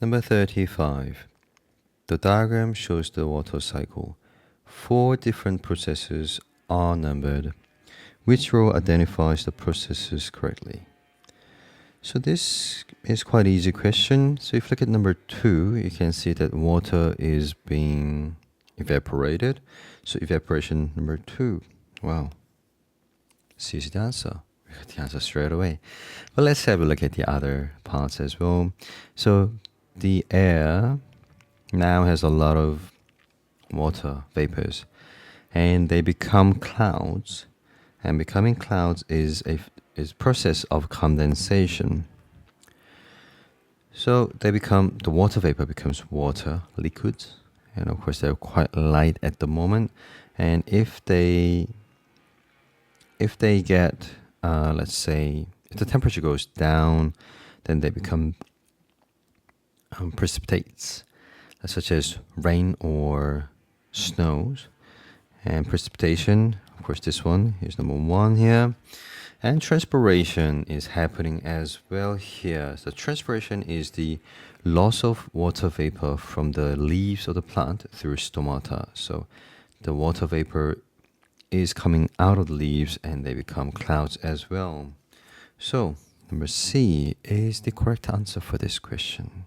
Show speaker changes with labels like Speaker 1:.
Speaker 1: Number 35. The diagram shows the water cycle. 4 different processes are numbered. Which row identifies the processes correctly? So this is quite an easy question. So if you look at number 2, you can see that water is being evaporated. So evaporation number 2. Wow. It's easy to answer. We got the answer straight away. But let's have a look at the other parts as well. So the air now has a lot of water vapors, and they become clouds. And becoming clouds is a process of condensation. So the water vapor becomes water liquids, and of course they're quite light at the moment. And if they get, let's say, if the temperature goes down, then they become precipitates, such as rain or snows. And precipitation, of course, this one is number 1 here. And transpiration is happening as well here. So transpiration is the loss of water vapor from the leaves of the plant through stomata. So the water vapor is coming out of the leaves and they become clouds as well. So number C is the correct answer for this question.